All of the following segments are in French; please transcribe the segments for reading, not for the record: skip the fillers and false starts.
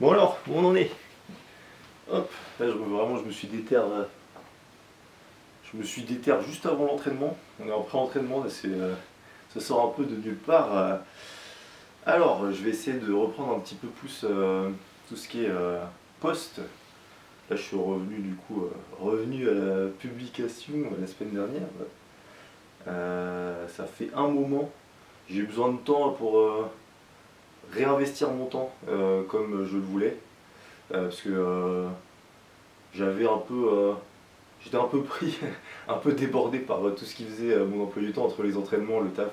Bon alors, où on en est? Hop, là vraiment je me suis déterre je me suis déterre juste avant l'entraînement. On est en pré-entraînement, là, ça sort un peu de nulle part. Alors, je vais essayer de reprendre un petit peu plus tout ce qui est post. Là, je suis revenu du coup, revenu à la publication la semaine dernière. Ça fait un moment. J'ai eu besoin de temps pour réinvestir mon temps comme je le voulais. Parce que j'avais un peu, j'étais un peu pris, un peu débordé par tout ce qui faisait mon emploi du temps entre les entraînements, le taf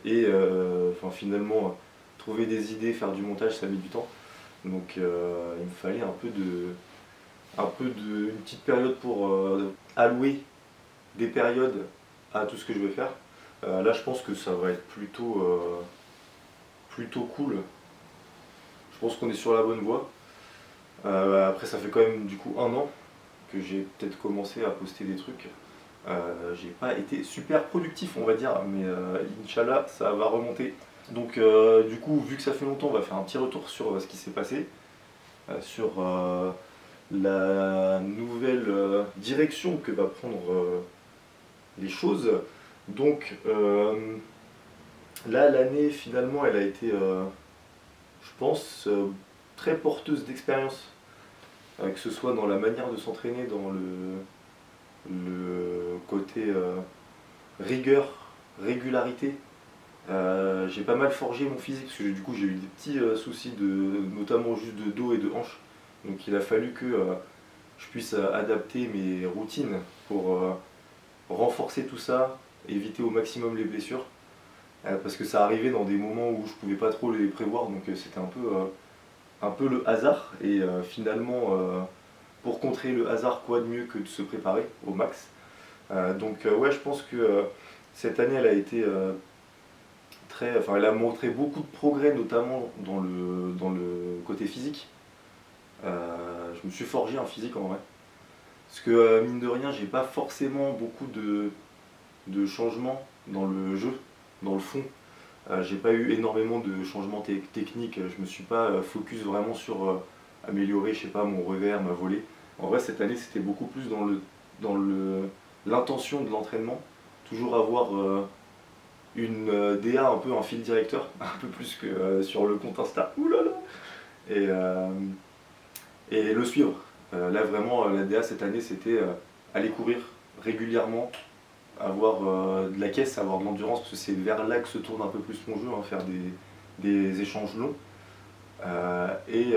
et enfin, finalement trouver des idées, faire du montage, ça met du temps. Donc il me fallait une petite période pour allouer des périodes à tout ce que je vais faire. Là, je pense que ça va être plutôt cool. Je pense qu'on est sur la bonne voie. Après, ça fait quand même du coup un an que j'ai peut-être commencé à poster des trucs. J'ai pas été super productif, on va dire, mais Inch'Allah, ça va remonter. Donc, du coup, vu que ça fait longtemps, on va faire un petit retour sur ce qui s'est passé, sur la nouvelle direction que va prendre les choses. Donc, là, l'année, finalement, elle a été, je pense, très porteuse d'expérience, que ce soit dans la manière de s'entraîner, dans le côté rigueur, régularité. J'ai pas mal forgé mon physique parce que du coup j'ai eu des petits soucis notamment juste de dos et de hanche. Donc il a fallu que je puisse adapter mes routines pour renforcer tout ça, éviter au maximum les blessures. Parce que ça arrivait dans des moments où je pouvais pas trop les prévoir, donc c'était un peu le hasard. Et finalement, pour contrer le hasard, quoi de mieux que de se préparer au max. Donc ouais, je pense que cette année, elle a été enfin, elle a montré beaucoup de progrès, notamment dans le côté physique. Je me suis forgé un physique en vrai. Parce que mine de rien, j'ai pas forcément beaucoup de changements dans le jeu, dans le fond. J'ai pas eu énormément de changements techniques. Je me suis pas focus vraiment sur améliorer, je sais pas, mon revers, ma volée. En vrai, cette année, c'était beaucoup plus l'intention de l'entraînement. Toujours avoir une DA, un peu un fil directeur, un peu plus que sur le compte Insta. Ouh là là. Et, euh, et le suivre. Là, vraiment, la DA cette année, c'était aller courir régulièrement, avoir de la caisse, avoir de l'endurance, parce que c'est vers là que se tourne un peu plus mon jeu, hein, faire des échanges longs. Et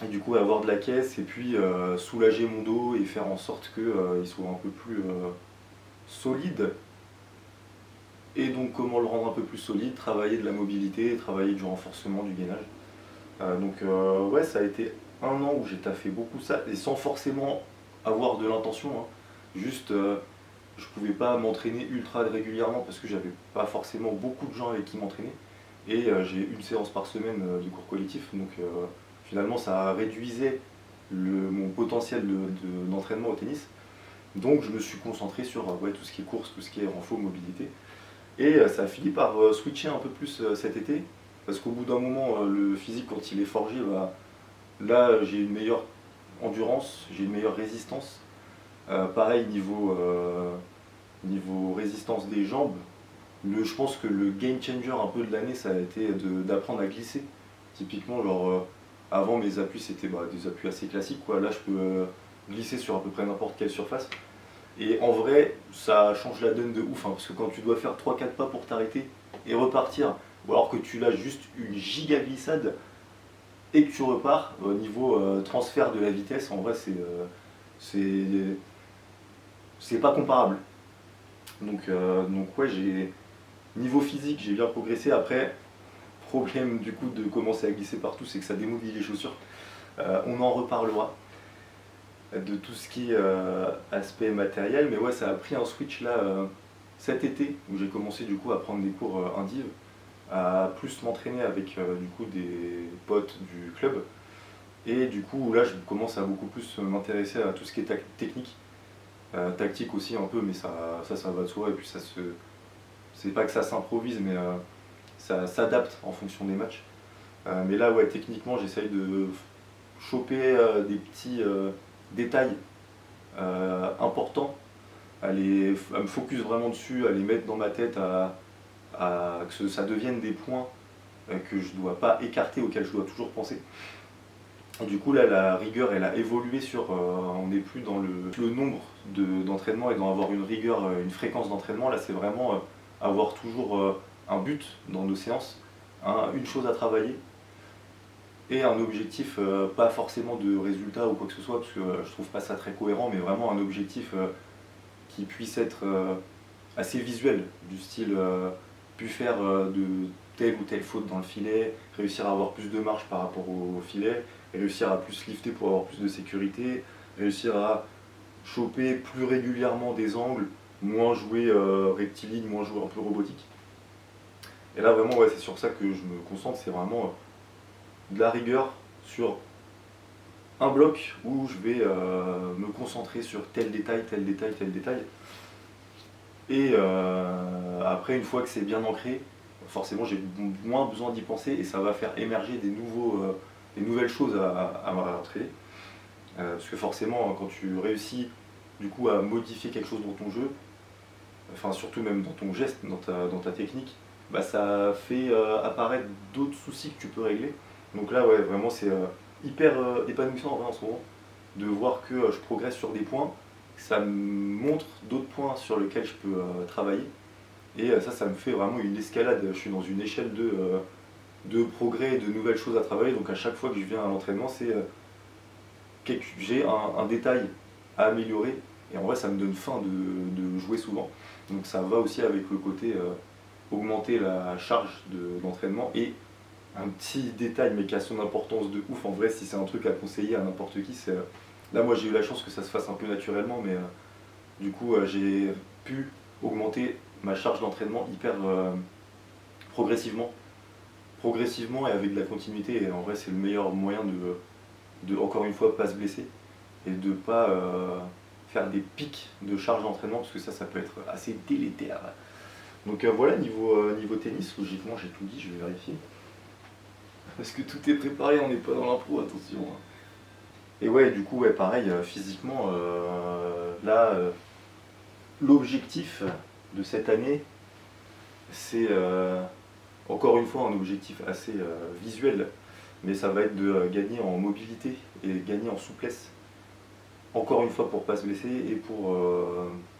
du coup, avoir de la caisse et puis soulager mon dos et faire en sorte qu'il soit un peu plus solide. Et donc, comment le rendre un peu plus solide? Travailler de la mobilité, travailler du renforcement, du gainage. Ouais, ça a été un an où j'ai taffé beaucoup ça, et sans forcément avoir de l'intention, hein. Juste, je pouvais pas m'entraîner ultra régulièrement parce que j'avais pas forcément beaucoup de gens avec qui m'entraîner. Et j'ai une séance par semaine de cours collectif, donc finalement ça réduisait mon potentiel d'entraînement au tennis. Donc je me suis concentré sur ouais, tout ce qui est course, tout ce qui est renfo, mobilité. Et ça a fini par switcher un peu plus cet été, parce qu'au bout d'un moment, le physique, quand il est forgé, bah, là j'ai une meilleure endurance, j'ai une meilleure résistance. Pareil, niveau résistance des jambes, je pense que le game changer un peu de l'année, ça a été d'apprendre à glisser. Typiquement, genre, avant mes appuis, c'était des appuis assez classiques, quoi. Là, je peux glisser sur à peu près n'importe quelle surface. Et en vrai, ça change la donne de ouf, hein, parce que quand tu dois faire 3-4 pas pour t'arrêter et repartir, ou alors que tu lâches juste une giga glissade et que tu repars, au niveau transfert de la vitesse, en vrai, c'est, c'est pas comparable. Donc ouais, niveau physique, j'ai bien progressé. Après, problème du coup de commencer à glisser partout, c'est que ça démodifie les chaussures. On en reparlera de tout ce qui est aspect matériel, mais ouais, ça a pris un switch là cet été où j'ai commencé du coup à prendre des cours indiv, à plus m'entraîner avec du coup des potes du club. Et du coup là je commence à beaucoup plus m'intéresser à tout ce qui est technique, tactique aussi un peu, mais ça va de soi, et puis c'est pas que ça s'improvise, mais ça s'adapte en fonction des matchs. Mais là, ouais, techniquement, j'essaye de choper des petits détails importants, à me focus vraiment dessus, à les mettre dans ma tête, que ça devienne des points que je ne dois pas écarter, auxquels je dois toujours penser. Du coup, là, la rigueur, elle a évolué sur. On n'est plus dans le nombre d'entraînements et dans avoir une rigueur, une fréquence d'entraînement. Là, c'est vraiment avoir toujours un but dans nos séances, une chose à travailler et un objectif, pas forcément de résultat ou quoi que ce soit, parce que je trouve pas ça très cohérent, mais vraiment un objectif qui puisse être assez visuel, du style pu faire de telle ou telle faute dans le filet, réussir à avoir plus de marge par rapport au filet, réussir à plus lifter pour avoir plus de sécurité, réussir à choper plus régulièrement des angles, moins jouer rectiligne, moins jouer un peu robotique. Et là vraiment ouais, c'est sur ça que je me concentre, c'est vraiment de la rigueur sur un bloc où je vais me concentrer sur tel détail, tel détail, tel détail. Et après, une fois que c'est bien ancré, forcément j'ai moins besoin d'y penser et ça va faire émerger des nouvelles choses à entraîner. Parce que forcément, quand tu réussis du coup à modifier quelque chose dans ton jeu, enfin surtout même dans ton geste, dans ta technique, bah, ça fait apparaître d'autres soucis que tu peux régler. Donc là, ouais, vraiment, c'est hyper épanouissant en vrai, en ce moment, de voir que je progresse sur des points, ça me montre d'autres points sur lesquels je peux travailler. Et ça me fait vraiment une escalade. Je suis dans une échelle de progrès et de nouvelles choses à travailler. Donc à chaque fois que je viens à l'entraînement, j'ai un détail à améliorer. Et en vrai, ça me donne faim de jouer souvent. Donc ça va aussi avec le côté augmenter la charge d'entraînement. Et un petit détail, mais qui a son importance de ouf, en vrai, si c'est un truc à conseiller à n'importe qui, c'est. Là, moi, j'ai eu la chance que ça se fasse un peu naturellement, mais du coup, j'ai pu augmenter ma charge d'entraînement hyper progressivement. Progressivement et avec de la continuité. Et en vrai, c'est le meilleur moyen encore une fois, pas se blesser et de pas faire des pics de charge d'entraînement, parce que ça peut être assez délétère. Donc voilà, niveau tennis, logiquement, j'ai tout dit, je vais vérifier. Parce que tout est préparé, on n'est pas dans l'impro, attention. Et ouais, du coup, ouais, pareil, physiquement, là, l'objectif de cette année, c'est encore une fois un objectif assez visuel, mais ça va être de gagner en mobilité et gagner en souplesse. Encore une fois pour pas se blesser et pour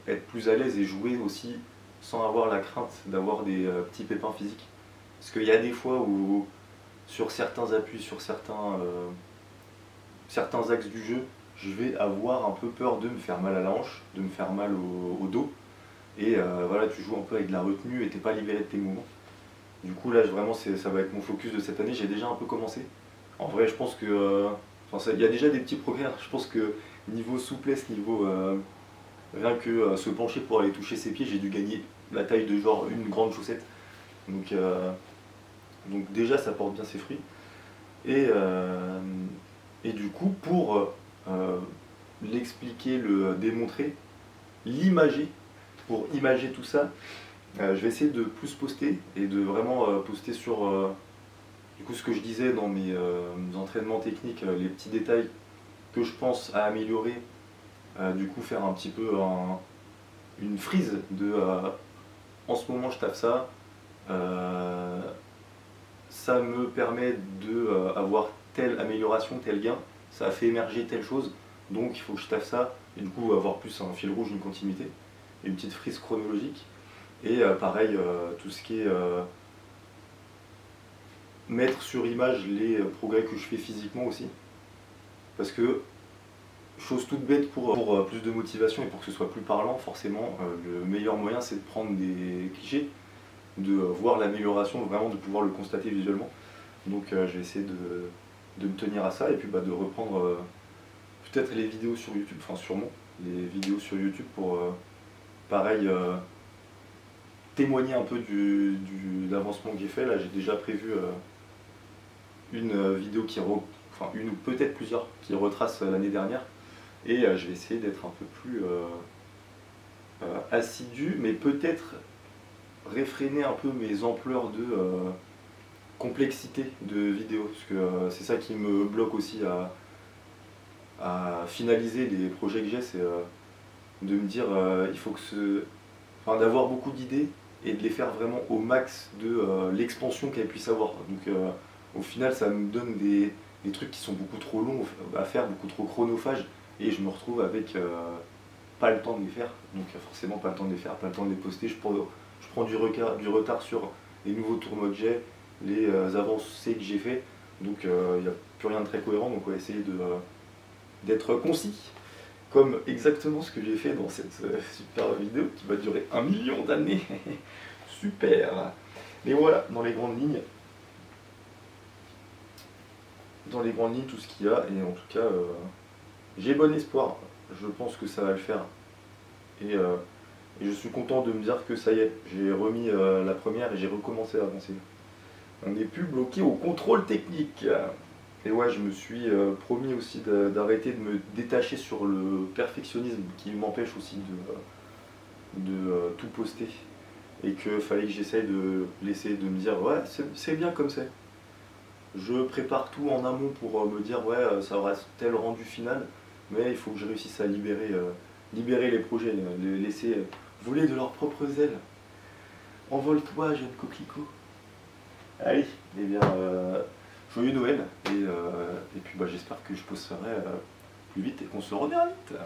être plus à l'aise et jouer aussi sans avoir la crainte d'avoir des petits pépins physiques. Parce qu'il y a des fois où sur certains appuis, sur certains axes du jeu, je vais avoir un peu peur de me faire mal à la hanche, de me faire mal au dos. Et voilà, tu joues un peu avec de la retenue et t'es pas libéré de tes mouvements. Du coup, là, vraiment, ça va être mon focus de cette année. J'ai déjà un peu commencé. En vrai, je pense que. Il y a déjà des petits progrès. Je pense que niveau souplesse, niveau. Rien que se pencher pour aller toucher ses pieds, j'ai dû gagner la taille de genre une grande chaussette. Donc déjà, ça porte bien ses fruits. Et, et du coup, pour l'expliquer, le démontrer, l'imager, pour imager tout ça, je vais essayer de plus poster et de vraiment poster sur du coup ce que je disais dans mes entraînements techniques, les petits détails que je pense à améliorer, du coup faire un petit peu une frise de en ce moment je taffe ça, ça me permet de avoir telle amélioration, tel gain, ça a fait émerger telle chose, donc il faut que je taffe ça, et du coup avoir plus un fil rouge, une continuité, et une petite frise chronologique. Et pareil, tout ce qui est mettre sur image les progrès que je fais physiquement aussi. Parce que, chose toute bête pour plus de motivation et pour que ce soit plus parlant, forcément, le meilleur moyen c'est de prendre des clichés, de voir l'amélioration, vraiment de pouvoir le constater visuellement. Donc je vais essayer de me tenir à ça et puis de reprendre peut-être les vidéos sur YouTube, enfin sûrement les vidéos sur YouTube pour pareil témoigner un peu de l'avancement que j'ai fait. Là j'ai déjà prévu une vidéo enfin une ou peut-être plusieurs qui retracent l'année dernière et je vais essayer d'être un peu plus assidu, mais peut-être réfréner un peu mes ampleurs de complexité de vidéo, parce que c'est ça qui me bloque aussi à finaliser les projets que j'ai, c'est de me dire il faut que enfin, d'avoir beaucoup d'idées et de les faire vraiment au max de l'expansion qu'elles puissent avoir. Donc au final ça me donne des trucs qui sont beaucoup trop longs à faire, beaucoup trop chronophages, et je me retrouve avec pas le temps de les faire, donc forcément pas le temps de les faire, pas le temps de les poster, je prends du retard sur les nouveaux tournois que j'ai, les avancées que j'ai fait, donc il n'y a plus rien de très cohérent, donc on va essayer d'être concis, comme exactement ce que j'ai fait dans cette super vidéo qui va durer 1 million d'années. Super. Mais voilà, dans les grandes lignes, tout ce qu'il y a, et en tout cas, j'ai bon espoir, je pense que ça va le faire. Et je suis content de me dire que ça y est, j'ai remis la première et j'ai recommencé à avancer. On n'est plus bloqué au contrôle technique. Et ouais, je me suis promis aussi d'arrêter de me détacher sur le perfectionnisme qui m'empêche aussi de tout poster. Et qu'il fallait que j'essaye de l'essayer de me dire ouais, c'est bien comme c'est. Je prépare tout en amont pour me dire ouais, ça aura tel rendu final, mais il faut que je réussisse à libérer les projets, les laisser voler de leurs propres ailes. Envole-toi, jeune coquelicot. Allez, eh bien, joyeux Noël, et puis bah, j'espère que je posterai plus vite et qu'on se reverra vite.